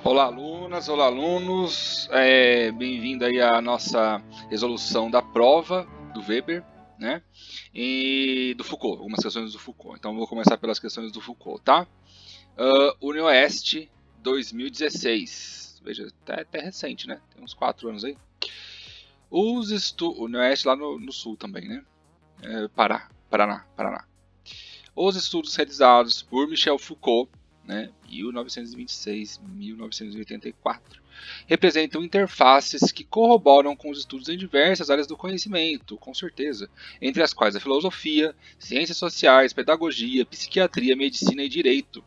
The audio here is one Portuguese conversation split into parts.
Olá, alunas, olá, alunos. Bem-vindo aí à nossa resolução da prova do Weber, né? E do Foucault, algumas questões do Foucault. Então, vou começar pelas questões do Foucault, tá? UniOeste 2016. Veja, até recente, né? Tem uns 4 anos aí. UniOeste lá no sul também, né? Paraná. Os estudos realizados por Michel Foucault, né, 1926-1984, representam interfaces que corroboram com os estudos em diversas áreas do conhecimento, com certeza, entre as quais a filosofia, ciências sociais, pedagogia, psiquiatria, medicina e direito.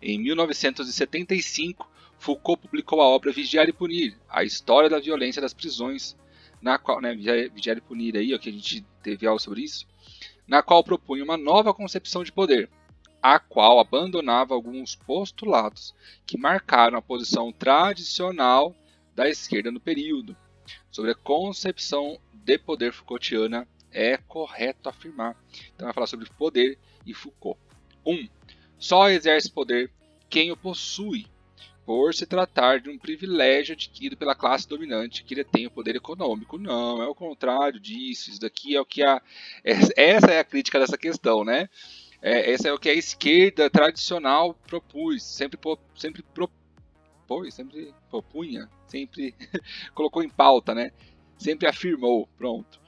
Em 1975, Foucault publicou a obra Vigiar e Punir, a história da violência das prisões, na qual, né, Vigiar e Punir aí, ó, que a gente teve aula sobre isso, na qual propunha uma nova concepção de poder, a qual abandonava alguns postulados que marcaram a posição tradicional da esquerda no período. Sobre a concepção de poder Foucaultiana, é correto afirmar. Então, vai falar sobre poder e Foucault. 1. Só exerce poder quem o possui, por se tratar de um privilégio adquirido pela classe dominante que detém o poder econômico. Não, é o contrário disso. Isso daqui é o que essa é a crítica dessa questão, né? Esse é o que a esquerda tradicional propôs, sempre propunha, sempre colocou em pauta, né? Sempre afirmou, pronto.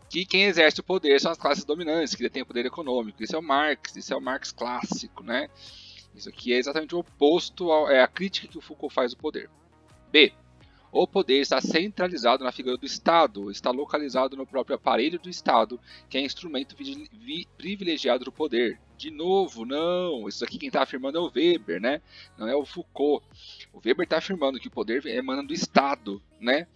Que quem exerce o poder são as classes dominantes, que detêm o poder econômico. Isso é o Marx clássico, né? Isso aqui é exatamente o oposto à crítica que o Foucault faz do poder. B. O poder está centralizado na figura do Estado, está localizado no próprio aparelho do Estado, que é instrumento privilegiado do poder. De novo, não, isso aqui quem está afirmando é o Weber, né? Não é o Foucault. O Weber está afirmando que o poder emana do Estado, né?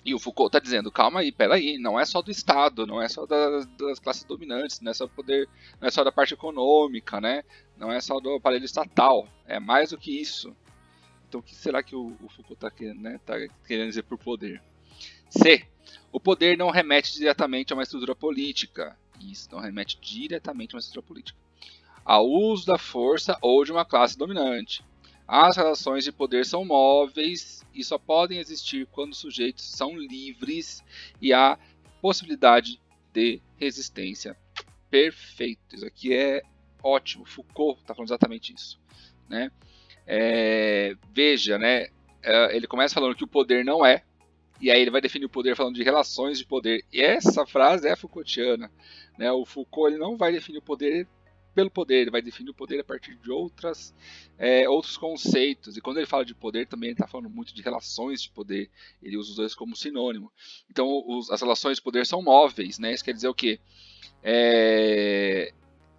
E o Foucault está dizendo, calma aí, peraí, não é só do Estado, não é só das classes dominantes, não é só poder, não é só da parte econômica, né? Não é só do aparelho estatal, é mais do que isso. Então, o que será que o Foucault está querendo dizer por poder? C. O poder não remete diretamente a uma estrutura política. Isso, não remete diretamente a uma estrutura política. Ao uso da força ou de uma classe dominante. As relações de poder são móveis e só podem existir quando os sujeitos são livres e há possibilidade de resistência. Perfeito. Isso aqui é ótimo. Foucault está falando exatamente isso, né? Veja, né? Ele começa falando que o poder não é, e aí ele vai definir o poder falando de relações de poder. E essa frase é Foucaultiana, né? O Foucault ele não vai definir o poder pelo poder, ele vai definir o poder a partir de outros conceitos. E quando ele fala de poder, também ele está falando muito de relações de poder. Ele usa os dois como sinônimo. Então, as relações de poder são móveis, né? Isso quer dizer o quê?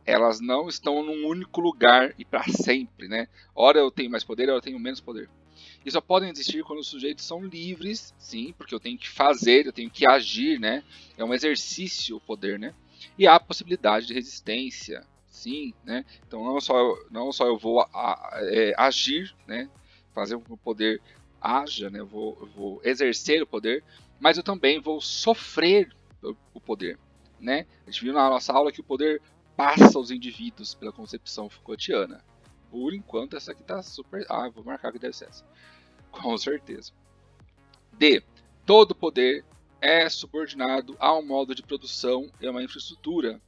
Elas não estão num único lugar e para sempre, né? Ora eu tenho mais poder, ora eu tenho menos poder. E só podem existir quando os sujeitos são livres, sim, porque eu tenho que fazer, eu tenho que agir, né? É um exercício o poder, né? E há a possibilidade de resistência, sim, né? Então não só eu vou agir, né? Fazer com que o poder haja, né? Eu vou exercer o poder, mas eu também vou sofrer o poder, né? A gente viu na nossa aula que o poder passa os indivíduos pela concepção Foucaultiana. Por enquanto, essa aqui tá super. Ah, vou marcar que deve ser essa. Com certeza. D. Todo poder é subordinado a um modo de produção e a uma infraestrutura.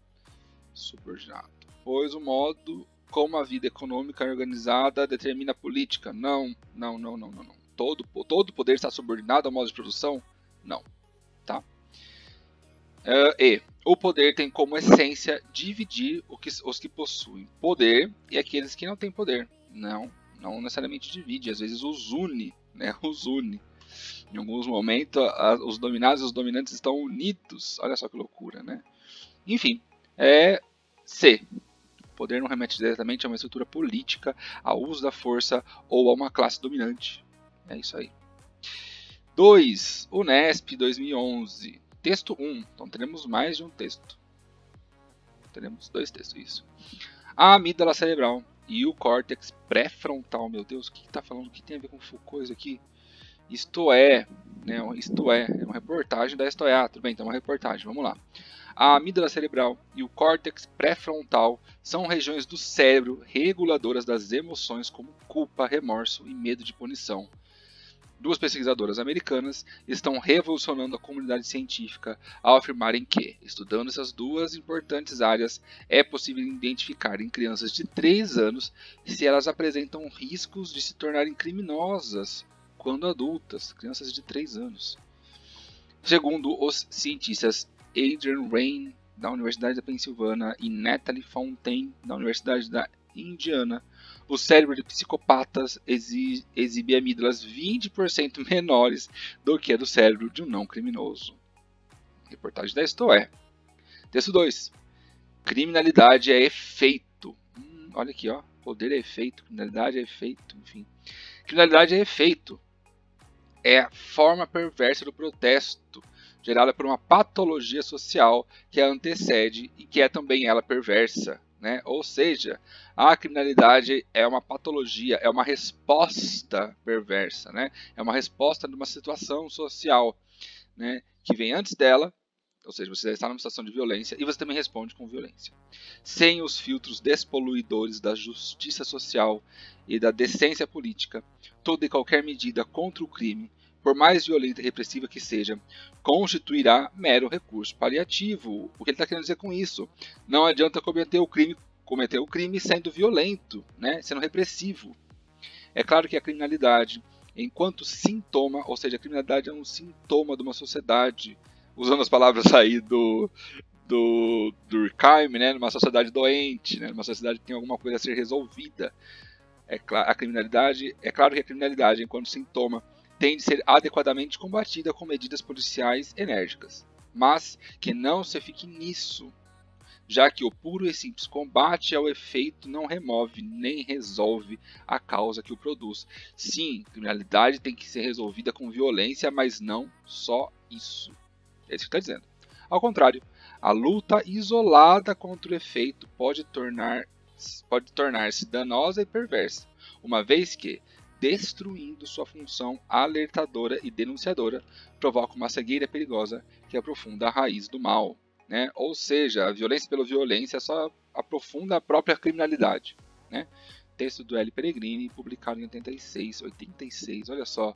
Subordinado. Pois o modo como a vida econômica é organizada determina a política. Não. Todo poder está subordinado ao modo de produção? Não. Tá? E. O poder tem como essência dividir os que possuem poder e aqueles que não têm poder. Não necessariamente divide, às vezes os une, né? Os une. Em alguns momentos, os dominados e os dominantes estão unidos. Olha só que loucura, né? Enfim, C. O poder não remete diretamente a uma estrutura política, ao uso da força ou a uma classe dominante. É isso aí. 2. Unesp 2011. Texto 1. Então teremos mais de um texto. Teremos 2 textos, isso. A amígdala cerebral e o córtex pré-frontal. Meu Deus, o que está falando? O que tem a ver com Foucault isso aqui? Isto é uma reportagem da História. Tudo bem, então é uma reportagem, vamos lá. A amígdala cerebral e o córtex pré-frontal são regiões do cérebro reguladoras das emoções como culpa, remorso e medo de punição. Duas pesquisadoras americanas estão revolucionando a comunidade científica ao afirmarem que, estudando essas duas importantes áreas, é possível identificar em crianças de 3 anos se elas apresentam riscos de se tornarem criminosas quando adultas, crianças de 3 anos. Segundo os cientistas Adrian Rain, da Universidade da Pensilvânia, e Natalie Fontaine, da Universidade da Indiana, o cérebro de psicopatas exibe amígdalas 20% menores do que a do cérebro de um não criminoso. Reportagem da Isto.é. Texto 2. Criminalidade é efeito. Olha aqui, ó. Poder é efeito, criminalidade é efeito, enfim. Criminalidade é efeito. É a forma perversa do protesto, gerada por uma patologia social que a antecede e que é também ela perversa. Né? Ou seja, a criminalidade é uma patologia, é uma resposta perversa, né? É uma resposta de uma situação social, né? Que vem antes dela, ou seja, você está numa situação de violência e você também responde com violência. Sem os filtros despoluidores da justiça social e da decência política, toda e qualquer medida contra o crime, por mais violenta e repressiva que seja, constituirá mero recurso paliativo. O que ele está querendo dizer com isso? Não adianta cometer o crime sendo violento, né? Sendo repressivo. É claro que a criminalidade, enquanto sintoma, ou seja, a criminalidade é um sintoma de uma sociedade, usando as palavras aí do Durkheim, né? Numa sociedade doente, né? Numa sociedade que tem alguma coisa a ser resolvida. É claro que a criminalidade, enquanto sintoma, tem de ser adequadamente combatida com medidas policiais enérgicas, mas que não se fique nisso, já que o puro e simples combate ao efeito não remove nem resolve a causa que o produz. Sim, criminalidade tem que ser resolvida com violência, mas não só isso. É isso que está dizendo. Ao contrário, a luta isolada contra o efeito pode tornar-se danosa e perversa, uma vez que, destruindo sua função alertadora e denunciadora, provoca uma cegueira perigosa que aprofunda a raiz do mal. Né? Ou seja, a violência pela violência só aprofunda a própria criminalidade. Né? Texto do L. Peregrini, publicado em 86, olha só.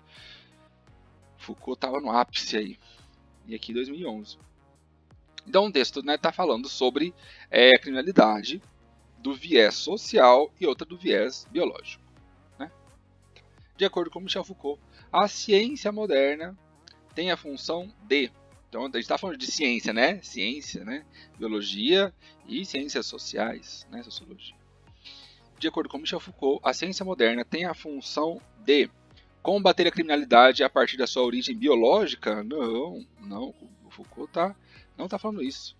Foucault estava no ápice aí. E aqui 2011. Então o texto está falando sobre a criminalidade do viés social e outra do viés biológico. Né? De acordo com Michel Foucault, a ciência moderna tem a função de... Então a gente está falando de ciência, né? Ciência, né? Biologia e ciências sociais, né? Sociologia. De acordo com Michel Foucault, a ciência moderna tem a função de combater a criminalidade a partir da sua origem biológica? Não. O Foucault não está falando isso.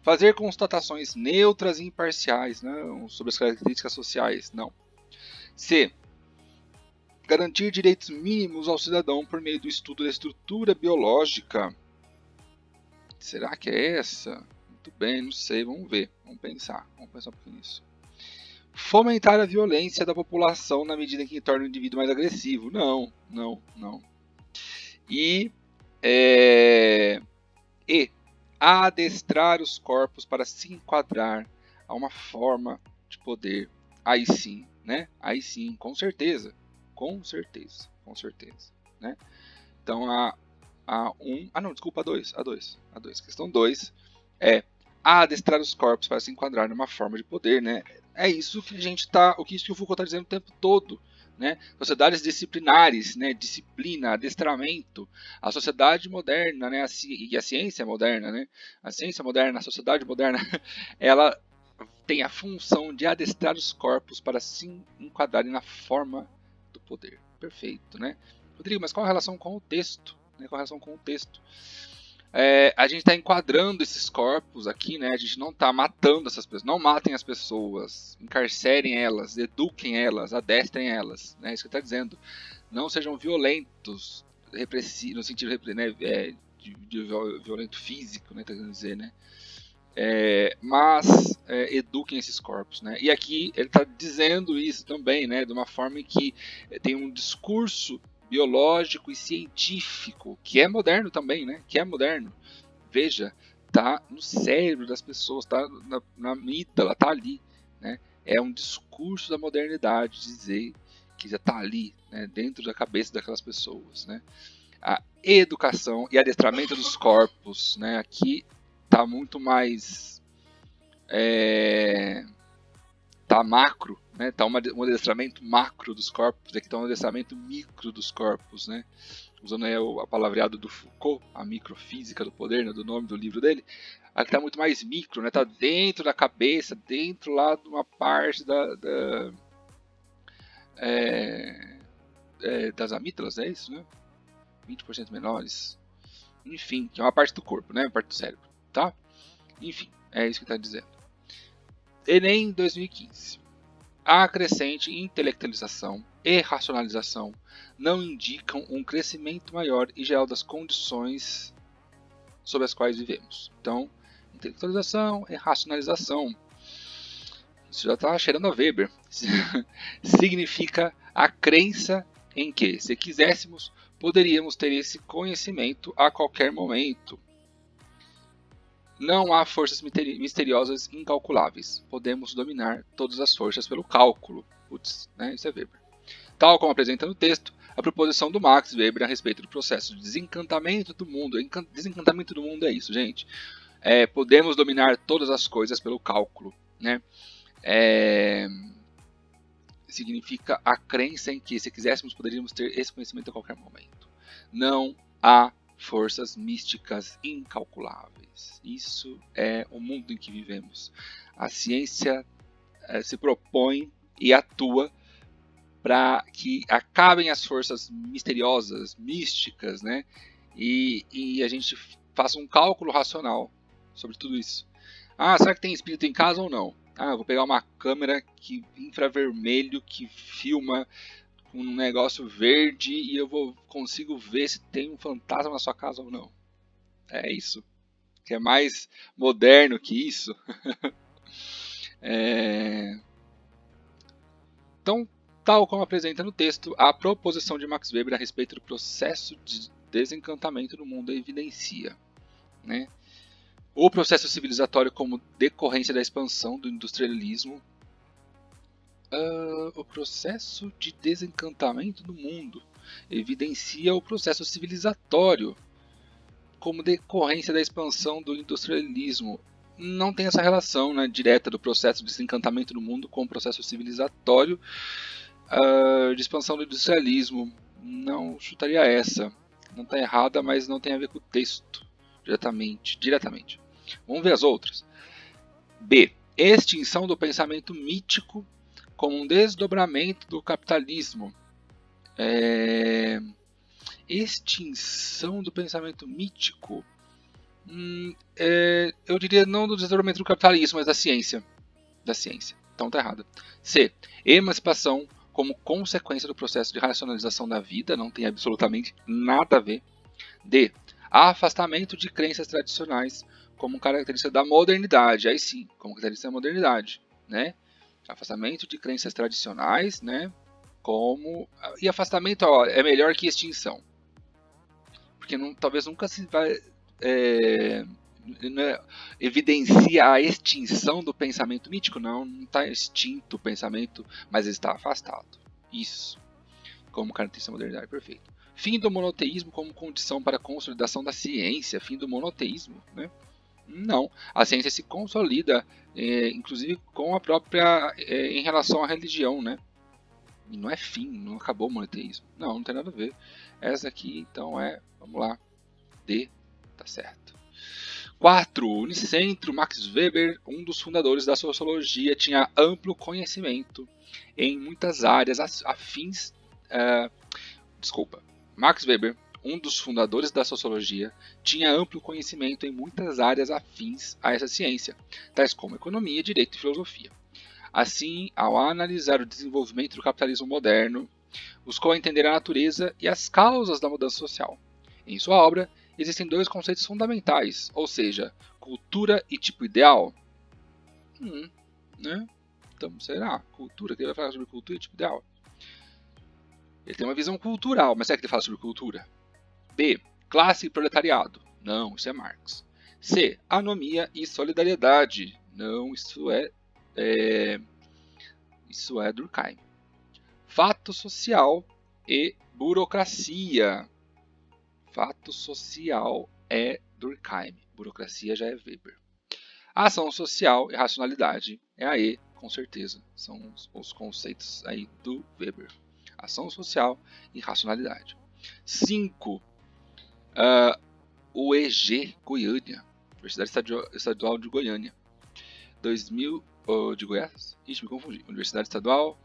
Fazer constatações neutras e imparciais, não, sobre as características sociais, não. C. Garantir direitos mínimos ao cidadão por meio do estudo da estrutura biológica. Será que é essa? Muito bem, não sei, vamos ver. Vamos pensar um pouquinho nisso. Fomentar a violência da população na medida em que torna o indivíduo mais agressivo. Não. E adestrar os corpos para se enquadrar a uma forma de poder. Aí sim, né? Aí sim, com certeza. Né? Então a 2. Questão 2 é adestrar os corpos para se enquadrar numa forma de poder, né? É isso que o Foucault está dizendo o tempo todo, né? Sociedades disciplinares, né? Disciplina, adestramento, a sociedade moderna, né? E a ciência moderna, né? A ciência moderna, a sociedade moderna, ela tem a função de adestrar os corpos para se enquadrarem na forma do poder. Perfeito, né? Rodrigo, mas qual a relação com o texto? A gente está enquadrando esses corpos aqui, né? A gente não está matando essas pessoas. Não matem as pessoas, encarcerem elas, eduquem elas, adestrem elas. Né? Isso que está dizendo. Não sejam violentos, repressivos, no sentido de violento físico, né? Tá querendo dizer, né? Mas eduquem esses corpos, né? E aqui ele está dizendo isso também, né? De uma forma em que tem um discurso biológico e científico que é moderno também, né? Que é moderno. Veja, está no cérebro das pessoas, está na amígdala, está ali, né? É um discurso da modernidade dizer que já está ali, né, dentro da cabeça daquelas pessoas, né? A educação e adestramento dos corpos, né? Aqui está muito mais tá macro, né? Tá um adestramento macro dos corpos, aqui está um adestramento micro dos corpos, né? Usando aí a palavreado do Foucault, a microfísica do poder, né, do nome do livro dele. Aqui está muito mais micro, né? Tá dentro da cabeça, dentro lá de uma parte das amígdalas, é isso, né? 20% menores. Enfim, que é uma parte do corpo, né? Uma parte do cérebro, tá? Enfim, é isso que está dizendo. Enem 2015. A crescente intelectualização e racionalização não indicam um crescimento maior e geral das condições sob as quais vivemos. Então, intelectualização e racionalização, isso já está cheirando a Weber, significa a crença em que, se quiséssemos, poderíamos ter esse conhecimento a qualquer momento. Não há forças misteriosas incalculáveis. Podemos dominar todas as forças pelo cálculo. Putz, né? Isso é Weber. Tal como apresenta no texto, a proposição do Max Weber a respeito do processo de desencantamento do mundo. Desencantamento do mundo é isso, gente. Podemos dominar todas as coisas pelo cálculo, né? Significa a crença em que, se quiséssemos, poderíamos ter esse conhecimento a qualquer momento. Não há forças místicas incalculáveis. Isso é o mundo em que vivemos. A ciência se propõe e atua para que acabem as forças misteriosas, místicas, né? E a gente faça um cálculo racional sobre tudo isso. Será que tem espírito em casa ou não? Eu vou pegar uma câmera infravermelho que filma um negócio verde e eu consigo ver se tem um fantasma na sua casa ou não. É isso. Que é mais moderno que isso. Então, tal como apresenta no texto, a proposição de Max Weber a respeito do processo de desencantamento do mundo evidencia, né, o processo civilizatório como decorrência da expansão do industrialismo. O processo de desencantamento do mundo evidencia o processo civilizatório como decorrência da expansão do industrialismo. Não tem essa relação, né, direta do processo de desencantamento do mundo com o processo civilizatório de expansão do industrialismo. Não chutaria essa. Não está errada, mas não tem a ver com o texto diretamente. Vamos ver as outras. B. Extinção do pensamento mítico como um desdobramento do capitalismo. Extinção do pensamento mítico. Eu diria não do desdobramento do capitalismo, mas da ciência. Então tá errado. C. Emancipação como consequência do processo de racionalização da vida. Não tem absolutamente nada a ver. D. Afastamento de crenças tradicionais como característica da modernidade. Aí sim, como característica da modernidade, né? Afastamento de crenças tradicionais, né? E afastamento é melhor que extinção. Porque talvez nunca se vai evidencia a extinção do pensamento mítico. Não está extinto o pensamento, mas está afastado. Isso, como característica da modernidade, perfeito. Fim do monoteísmo como condição para a consolidação da ciência. Fim do monoteísmo, né? Não, a ciência se consolida, inclusive com a própria, em relação à religião, né? E não é fim, não acabou o monoteísmo. Não tem nada a ver. Essa aqui, então, vamos lá, D, tá certo. 4. Unicentro, Max Weber, um dos fundadores da sociologia, tinha amplo conhecimento em muitas áreas afins. Max Weber, um dos fundadores da sociologia, tinha amplo conhecimento em muitas áreas afins a essa ciência, tais como economia, direito e filosofia. Assim, ao analisar o desenvolvimento do capitalismo moderno, buscou entender a natureza e as causas da mudança social. Em sua obra, existem dois conceitos fundamentais, ou seja, cultura e tipo ideal. Né? Então, será? Cultura? Que ele vai falar sobre cultura e tipo ideal? Ele tem uma visão cultural, mas será que ele fala sobre cultura? B. Classe e proletariado. Não, isso é Marx. C. Anomia e solidariedade. Não, isso é Durkheim. Fato social e burocracia. Fato social é Durkheim. Burocracia já é Weber. Ação social e racionalidade é a E, com certeza. São os conceitos aí do Weber. Ação social e racionalidade. 5. UEG Goiânia. Universidade Estadual de Goiânia. 2000. De Goiás? Ixi, me confundi. Universidade Estadual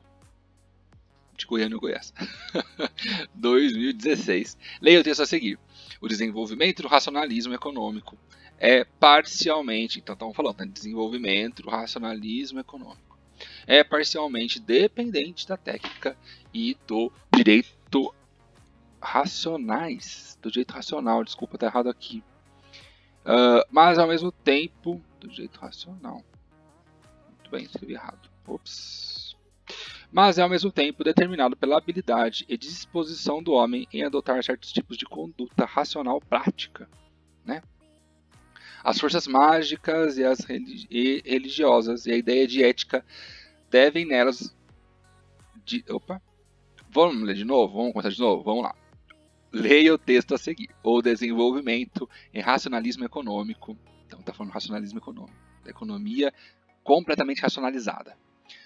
de Goiânia, Goiás. 2016. Leia o texto a seguir. O desenvolvimento do racionalismo econômico é parcialmente, então estamos falando, né, desenvolvimento do racionalismo econômico, é parcialmente dependente da técnica e do direito racionais, do direito racional, desculpa, tá errado aqui, mas ao mesmo tempo, do direito racional, muito bem, escrevi errado, mas é ao mesmo tempo determinado pela habilidade e disposição do homem em adotar certos tipos de conduta racional prática, né? As forças mágicas e religiosas e a ideia de ética devem nelas... Vamos ler de novo? Vamos começar de novo? Vamos lá. Leia o texto a seguir. O desenvolvimento em racionalismo econômico. Então, está falando racionalismo econômico. Da economia completamente racionalizada.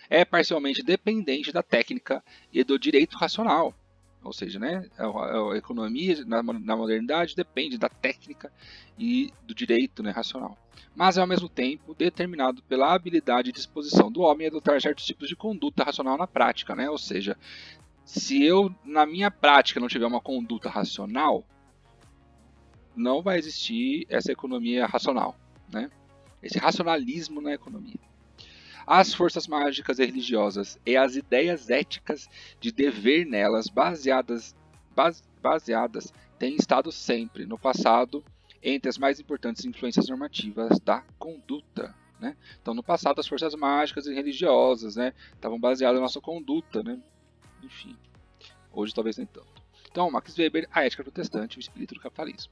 É parcialmente dependente da técnica e do direito racional. Ou seja, né, a economia na modernidade depende da técnica e do direito, né, racional. Mas é ao mesmo tempo determinado pela habilidade e disposição do homem a adotar certos tipos de conduta racional na prática. Né? Ou seja, se eu na minha prática não tiver uma conduta racional, não vai existir essa economia racional. Né? Esse racionalismo na economia. As forças mágicas e religiosas e as ideias éticas de dever nelas baseadas têm estado sempre, no passado, entre as mais importantes influências normativas da conduta. Né? Então, no passado, as forças mágicas e religiosas, né, estavam baseadas na nossa conduta. Né? Enfim, hoje talvez nem tanto. Então, Max Weber, A Ética Protestante e o Espírito do Capitalismo.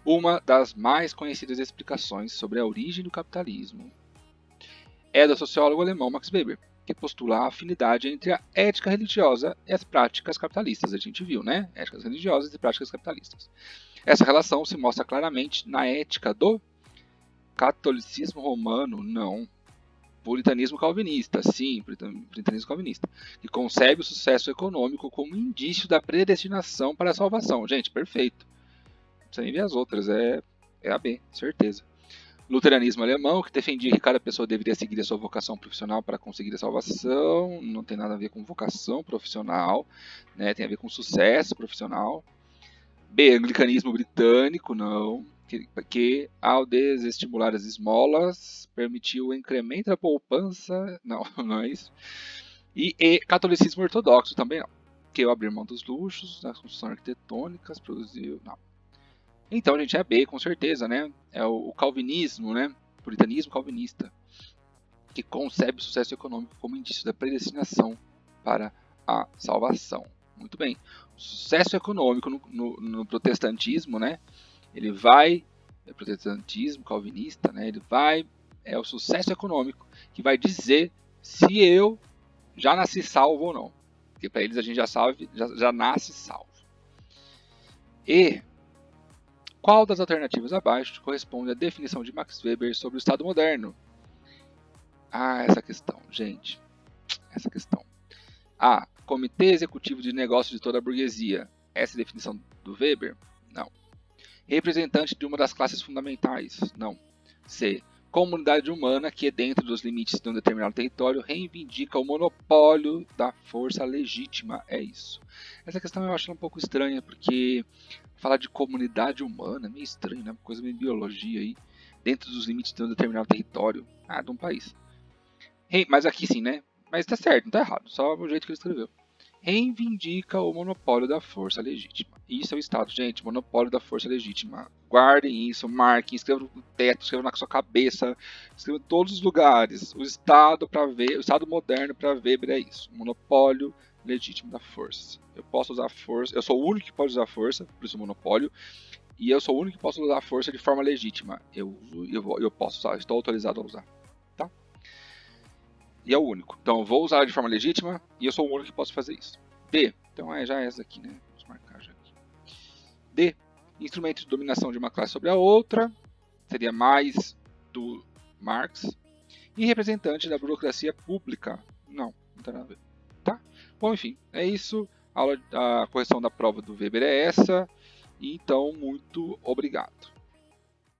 Uma das mais conhecidas explicações sobre a origem do capitalismo é do sociólogo alemão Max Weber, que postula a afinidade entre a ética religiosa e as práticas capitalistas. A gente viu, né? Éticas religiosas e práticas capitalistas. Essa relação se mostra claramente na ética do catolicismo romano, não. Puritanismo calvinista, sim, puritanismo calvinista, que concebe o sucesso econômico como indício da predestinação para a salvação. Gente, perfeito. Não precisa nem ver as outras, é a B, certeza. Luteranismo alemão, que defendia que cada pessoa deveria seguir a sua vocação profissional para conseguir a salvação, não tem nada a ver com vocação profissional, né? Tem a ver com sucesso profissional. B. Anglicanismo britânico, não, que ao desestimular as esmolas, permitiu o incremento da poupança, não, não é isso. E catolicismo ortodoxo também não, que ao abrir mão dos luxos, das construções arquitetônicas, produziu, não. Então, gente, é B, com certeza, né? É o calvinismo, né? Puritanismo calvinista, que concebe o sucesso econômico como indício da predestinação para a salvação. Muito bem. O sucesso econômico no protestantismo, né? Ele vai, protestantismo calvinista, né? Ele vai, é o sucesso econômico que vai dizer se eu já nasci salvo ou não. Porque para eles a gente já nasce salvo. E qual das alternativas abaixo corresponde à definição de Max Weber sobre o Estado moderno? Essa questão, gente. Essa questão. A. Comitê Executivo de Negócios de toda a burguesia. Essa é a definição do Weber? Não. Representante de uma das classes fundamentais? Não. C. Comunidade humana que, dentro dos limites de um determinado território, reivindica o monopólio da força legítima. É isso. Essa questão eu acho um pouco estranha, porque falar de comunidade humana é meio estranho, né? Uma coisa meio biologia aí, dentro dos limites de um determinado território, de um país. Mas aqui sim, né? Mas tá certo, não tá errado, só o jeito que ele escreveu. Reivindica o monopólio da força legítima. Isso é o Estado, gente, monopólio da força legítima. Guardem isso, marquem, escrevam no teto, escrevam na sua cabeça, escrevam em todos os lugares. O Estado para ver, o Estado moderno para Weber é isso, monopólio legítimo da força. Eu posso usar força, eu sou o único que pode usar força, por isso monopólio, E eu sou o único que posso usar a força de forma legítima. Eu posso usar, estou autorizado a usar. Tá? E é o único. Então eu vou usar de forma legítima e eu sou o único que posso fazer isso. D. Então já é essa aqui, né? Vamos marcar já aqui. D. Instrumento de dominação de uma classe sobre a outra. Seria mais do Marx. E representante da burocracia pública. Não tem nada a ver. Tá? Bom, enfim, é isso. A correção da prova do Weber é essa. Então, muito obrigado.